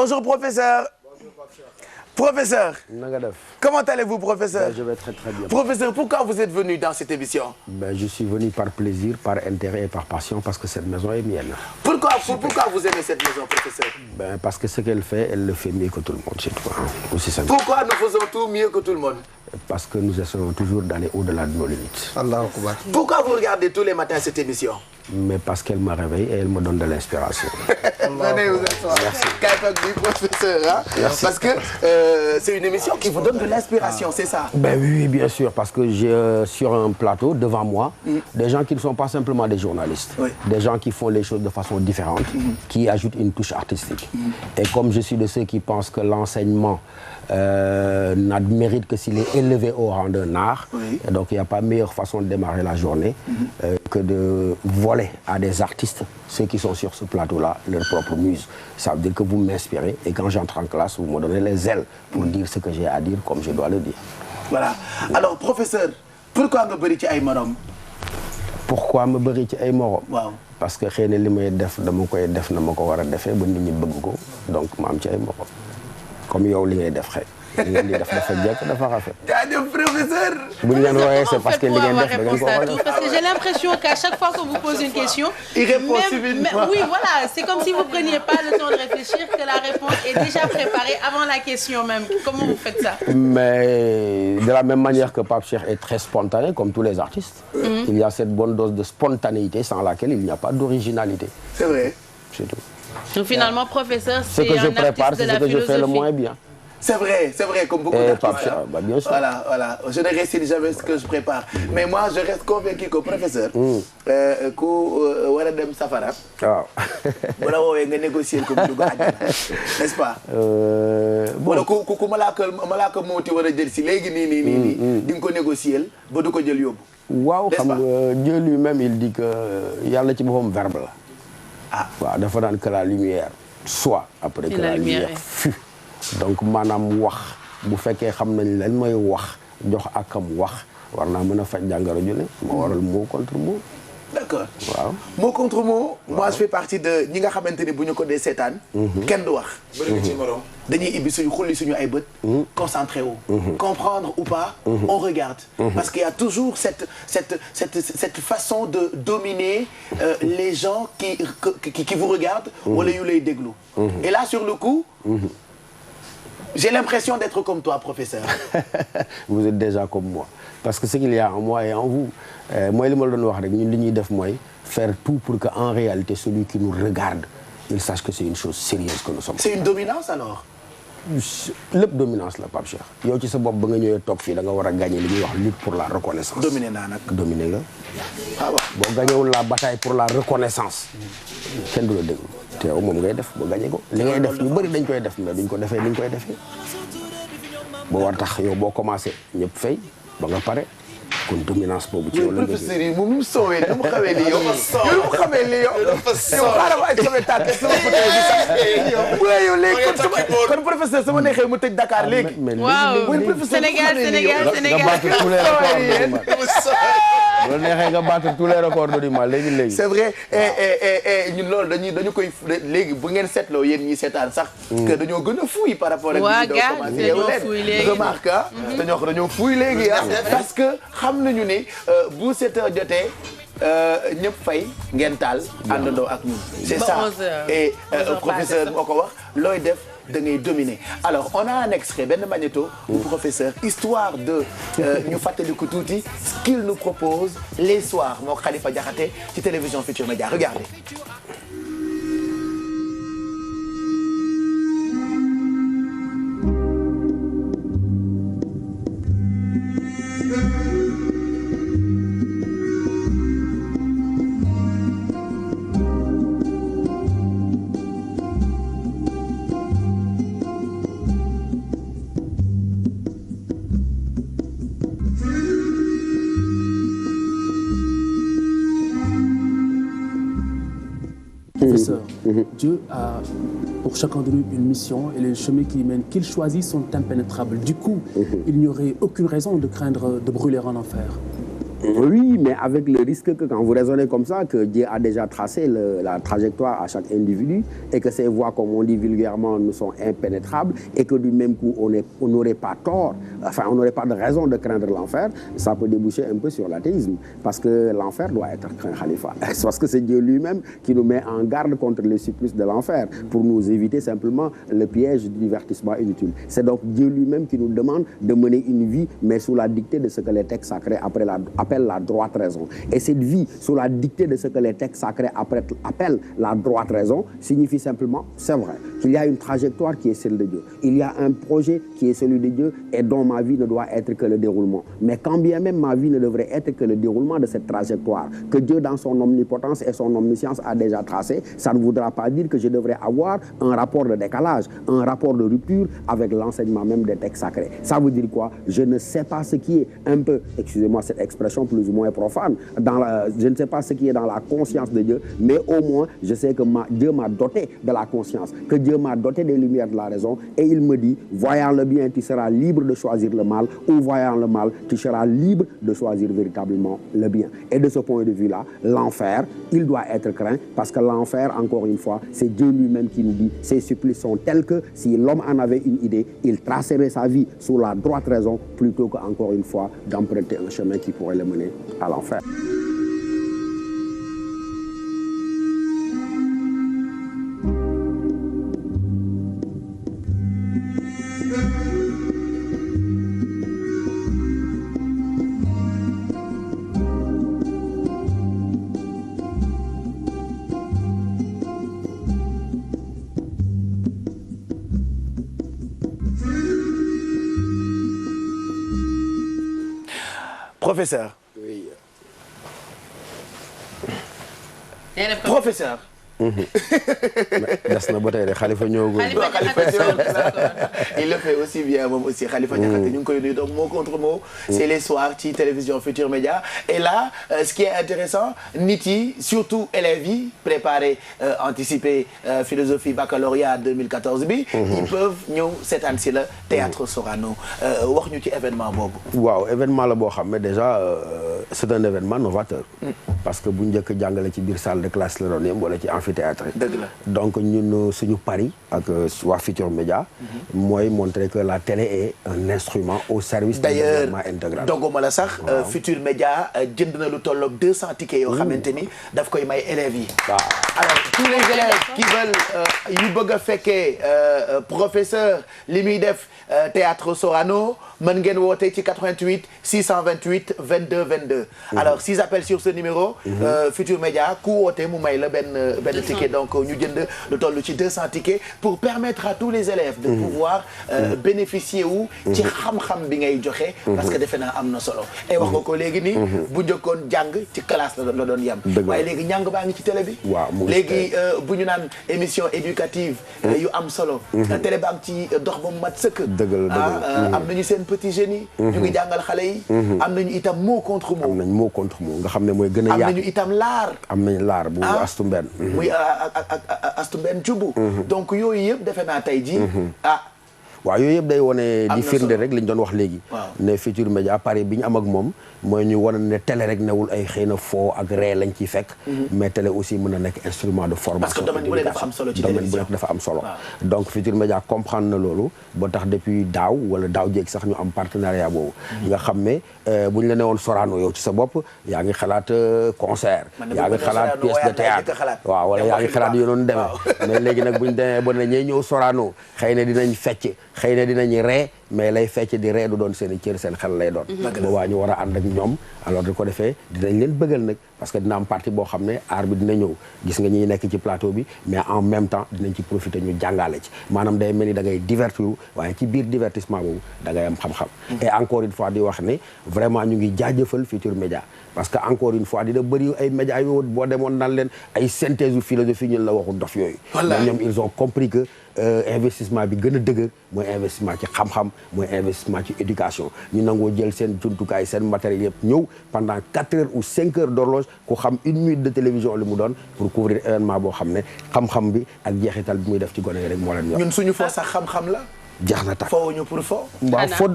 Bonjour professeur. Professeur. Comment allez-vous, professeur? Ben, je vais très bien. Professeur, pourquoi vous êtes venu dans cette émission? Ben, je suis venu par plaisir, par intérêt et par passion parce que cette maison est mienne. Pourquoi vous aimez cette maison, professeur? Ben, parce que ce qu'elle fait, elle le fait mieux que tout le monde, c'est tout. Hein. Aussi simple. Pourquoi nous faisons tout mieux que tout le monde? Parce que nous essayons toujours d'aller au-delà de nos limites. Allahu Akbar. Pourquoi vous regardez tous les matins cette émission? Mais parce qu'elle me réveille et elle me donne de l'inspiration. Venez vous asseoir. Merci. Professeur, hein? Merci. Parce que c'est une émission qui vous donne de l'inspiration, c'est ça? Ben oui, bien sûr, parce que j'ai sur un plateau devant moi des gens qui ne sont pas simplement des journalistes, des gens qui font les choses de façon différente, qui ajoutent une touche artistique. Et comme je suis de ceux qui pensent que l'enseignement n'a de mérite que s'il est élevé au rang d'un art, et donc il n'y a pas meilleure façon de démarrer la journée que de voler à des artistes, ceux qui sont sur ce plateau-là, leur propre muse. Ça veut dire que vous m'inspirez et quand j'entre en classe, vous me donnez les ailes pour dire ce que j'ai à dire comme je dois le dire. Voilà. Alors, professeur, pourquoi nga bëri ci ay morom? Pourquoi ma bëri ci ay morom? Waaw. Parce que xëy na li may def dama koy def na ma ko war a defee ba nit ñi bëgg ko donc ma am ci ay morom comme yow li ngay def xëy. li def dafa jekk dafa rafet. jaajëf professeur. bu ñu leen wooyee c'est parce que li ngeen def da ngeen ko war a def. Parce que j'ai l'impression qu'à chaque fois qu'on vous pose une question, il répond subitement. Oui, voilà, c'est comme si vous preniez pas le temps de réfléchir, que la réponse est déjà préparée avant la question même. Comment vous faites ça? Mais de la même manière que Pape Cheikh est très spontané, comme tous les artistes, il y a cette bonne dose de spontanéité sans laquelle il n'y a pas d'originalité. C'est vrai. C'est tout. Donc finalement, professeur, c'est c'est un artiste de la philosophie. Ce que je prépare, c'est ce que je fais le moins bien. C'est vrai, comme beaucoup d'artistes. Bah, bien sûr. Voilà. Je ne récite jamais ce que je prépare. Mais moi, je reste convaincu que professeur, ku war a dem safara. waaw. bu la woowee nga négocier ko mu dugg àjjana, n'est-ce pas? Wala ku malaaka mooti war a jël si léegi nii di nga ko négocier ba du ko jël yóbbu. waaw xam nga Dieu lui-même il dit que yàlla ci boppam verbe la. Ah. waaw dafa daan que la lumière soit après que la lumière fut. donc maanaam wax bu fekkee xam nañ lan mooy wax jox akam wax war naa mën a faj jàngoro ju ne moo waral mot contre mot. D'accord. waaw mot contre mot. moi je fais partie de ñi nga xamante ni bu ñu ko dee seetaan. kenn du wax. bëri ci morom. dañuy ibbi xulli suñu ay bët. concentré wu. comprendre ou pas. on regarde. parce qu'il y a toujours cette façon de dominer les gens qui vous regardent. wala yu lay déglu. et là sur le coup. J'ai l'impression d'être comme toi, professeur. Vous êtes déjà comme moi. Parce que ce qu'il y a en moi et en vous, moi, li ma la doon wax rek ñun li ñuy def mooy faire tout pour que en réalité celui qui nous regarde, il sache que c'est une chose sérieuse que nous sommes. C'est une dominance alors? lépp dominance la Pape Cheikh. yow ci sa bopp ba nga ñëwee toog fii da nga war a gagner li ñuy wax lutte pour la reconnaissance. dominé naa nag. dominé nga. ah waaw boo gañewul la bataille pour la reconnaissance. kenn du la déglu. te yow moom ngay def ba gagné ko. li ngay def ñu bëri dañ koy def mais duñ ko defee niñ koy defee. boo war tax yow boo commencé ñëpp fay ba nga pare kon dominance boobu ci yow la. professeur yi mu soowee ni mu xamee ni yow. yow mu xamee ni yow. yow xaaral ma ay sama tànk sama fauteuil bi sax. yow léegi kon professeur sama neexee mu tëj Dakar léegi. waaw Sénégal. loolu neexee nga battre tous les records du mal léegi. c'est vrai et ñun loolu dañu koy léegi bu ngeen seetloo yéen ñi seetaan sax. que dañoo gën a fuuy par rapport ak. waa gars dañoo fuuy léegi remarque ah. dañoo fuuy léegi ah. parce que xam nañu ne bu 7 heures jotee. ñëpp fay ngeen taal àndandoo ak ñun. c'est ça et professeur moo ko wax looy def da ngay dominer. alors on a un extrait benn magnéto bu professeur histoire de ñu fàttaliku tuuti ce qu'il nous propose les soirs moo Khalifa Diakhaté ci télévision Futurs Médias regardez. Professeur, Dieu a pour chacun de nous une mission et les chemins qu'il mène, qu'il choisit sont impénétrables. Du coup, il n'y aurait aucune raison de craindre de brûler en enfer. Oui, mais avec le risque que quand vous raisonnez comme ça, que Dieu a déjà tracé la trajectoire à chaque individu et que ces voies, comme on dit vulgairement, nous sont impénétrables et que du même coup, on n'aurait pas tort, enfin, on n'aurait pas de raison de craindre l'enfer, ça peut déboucher un peu sur l'athéisme. Parce que l'enfer doit être craint, Khalifa. C'est parce que c'est Dieu lui-même qui nous met en garde contre les supplices de l'enfer pour nous éviter simplement le piège du divertissement inutile. C'est donc Dieu lui-même qui nous demande de mener une vie, mais sous la dictée de ce que les textes sacrés appellent la droite raison. Et cette vie, sous la dictée de ce que les textes sacrés appellent la droite raison, signifie simplement, c'est vrai, qu'il y a une trajectoire qui est celle de Dieu. Il y a un projet qui est celui de Dieu et dont ma vie ne doit être que le déroulement. Mais quand bien même ma vie ne devrait être que le déroulement de cette trajectoire, que Dieu dans son omnipotence et son omniscience a déjà tracé, ça ne voudra pas dire que je devrais avoir un rapport de décalage, un rapport de rupture avec l'enseignement même des textes sacrés. Ça veut dire quoi? Je ne sais pas ce qui est un peu, excusez-moi cette expression plus ou moins profane, je ne sais pas ce qui est dans la conscience de Dieu, mais au moins je sais que Dieu m'a doté de la conscience, que Dieu m'a doté des lumières de la raison, et il me dit, voyant le bien, tu seras libre de choisir le mal, ou voyant le mal, tu seras libre de choisir véritablement le bien. Et de ce point de vue-là, l'enfer, il doit être craint, parce que l'enfer, encore une fois, c'est Dieu lui-même qui nous dit, ces supplices sont tels que si l'homme en avait une idée, il tracerait sa vie sous la droite raison, plutôt que, encore une fois, d'emprunter un chemin qui pourrait le mener à l'enfer. Professeur. Oui. Professeur. des na ba tey de Khalifa ñëwagul. il le fait aussi bien moom aussi Khalifa Diakhaté ñu ngi koy nuyu donc mot contre mot. c'est les soirs ci télévision Futur Média. et là ce qui est intéressant nit yi surtout élèves yi préparé anticipé philosophie baccalauréat 2014 bi. ils peuvent ñëw seetaan si la théâtre Sorano wax ñu ci événement boobu. waaw événement la boo xam ne déjà c'est un événement novateur. parce que bu njëkk jàngale ci biir salle de classe la doon yem wala ci amphithéâtre. dëgg la donc ñun suñu pari ak waa Futur Média. mooy montrer que la télé est un instrument au service du développement intégral. dogguma la sax Futur Média jënd na lu tolloog 200 tickets yoo xamante ni daf koy may élèves yi. alors tous les élèves qui veulent yu bëgg a fekkee professeur li muy def théâtre Sorano mën ngeen woote ci 88 628 22 22. alors s'ils appellent sur ce numéro. Futur Média ku woote mu may la benn ticket donc ñu jënd lu toll ci 200 tickets pour permettre à tous les élèves de pouvoir bénéficier wu ci xam-xam bi ngay joxe. parce que defe naa am na solo. et wax nga ko léegi nii. bu njëkkoon jàng ci classe la doon yem. waaye léegi njàng baa ngi ci télé bi. léegi bu ñu naan émission éducative. yu am solo. télé ba am ci dox ba mu mat sëkk. am nañu seen petit génie. ñu ngi jàngal xale yi. am nañu itam mot contre mot. am nañu mot contre mot nga xam ne mooy gën a yaatu. am nañu itam laar. am nañu laar bu Astu Mbenn. muy Astu Mbenn Cubu. donc yooyu yëpp defe naa tey jii waaw yooyu yëpp day wone di firnde rek li ñu doon wax léegi. ne Futur Média pari bi ñu am ak moom mooy ñu wane ne télé rek newul ay xëy na foo ak ree lañ ciy fekk. mais télé aussi mën na nekk instrument de formation. parce que domaine bu nekk dafa am solo ci télévision domaine bu nekk dafa am solo. donc Futur Média comprendre na loolu ba tax depuis daaw wala daaw jéeg sax ñu am partenariat boobu. nga xam ne bu ñu la newoon Sorano yow ci sa bopp yaa ngi xalaat concert. yaa ngi xalaat pièce de théâtre waaw wala yaa ngi xalaat yu noonu demee. mais léegi nag bu ñu demee ba ne ñay ñëw Sorano xëy na dinañ fecc xëy na dinañu ree mais lay fecc di ree du doon seen i cër seen xel lay doon. boobaa ñu war a ànd ak ñoom alors di ko defee dinañ leen bëggal nag parce que dina am partie boo xam ne aar bi dina ñëw gis nga ñi nekk ci plateau bi mais en même temps dinañ ci profiter ñu jàngale ci maanaam day mel ni da ngay divertir waaye ci biir divertissement boobu da ngay am xam-xam. et encore une fois di wax ne vraiment ñu ngi jaajëfal Futur Média parce que encore une fois dina bëri ay médias yoo boo demoon naan leen ay synthèse u philosophie ñun la waxu dof yooyu. mais ñoom ils ont compris que investissement bi gën a dëgër mooy investissement ci xam-xam mooy investissement ci éducation ñu nangoo jël seen jumtukaay seen matériel yëpp ñëw pendant 4 heures ou 5 heures d'horloge ku xam 1 minute de télévision li mu doon pour couvrir événement boo xam ne xam-xam bi ak jeexital bi muy def ci gone yi rek moo leen yor. ñun suñu foo sax xam-xam la. jeex na tàkk. foo ñu pour foo. waaw foo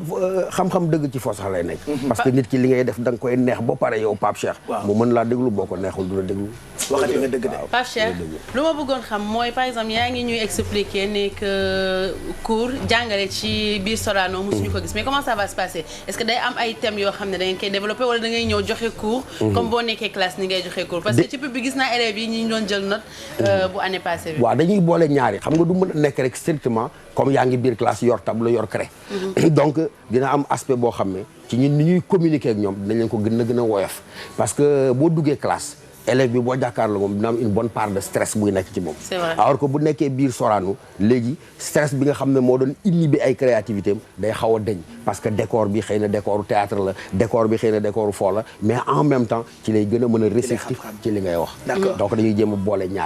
xam-xam dëgg ci foo sax lay nekk. parce que nit ki li ngay def da nga koy neex ba pare yow Pape Cheikh. mu mën laa déglu boo ko neexul du la déglu. waxati nga dëgg de. Pape Cheikh lu ma bëggoon xam mooy par exemple yaa ngi ñuy expliquer ne que cours jàngale ci biir Sorano mosuñu ko gis mais comment ça va se passer est-ce que day am ay thèmes yoo xam ne da ngeen koy développer wala da ngay ñëw joxe cours. comme boo nekkee classe ni ngay joxe cours. parce que ci pub bi gis naa élèves yi ñu doon jël note bu année passée bi. waaw dañuy boole ñaari xam nga du mën a nekk rek strictement comme yaa ngi biir classe yor tableau yor craie. donc dina am aspect boo xam ne ci ñun ni ñuy communiquer ak ñoom dinañ leen ko gën a woyof parce que boo duggee classe. élève bi boo jàkkaarloo moom dina am une bonne part de stress buy nekk ci moom. c'est vrai alors que bu nekkee biir Sorano léegi stress bi nga xam ne moo doon inhiber ay créativité am day xaw a deñ parce que décor bi xëy na décoru théâtre la décor bi xëy na décoru foo la mais en même temps ci lay gën a mën a réceptif ci li ngay wax. d'accord donc dañuy jéem a boole ñaar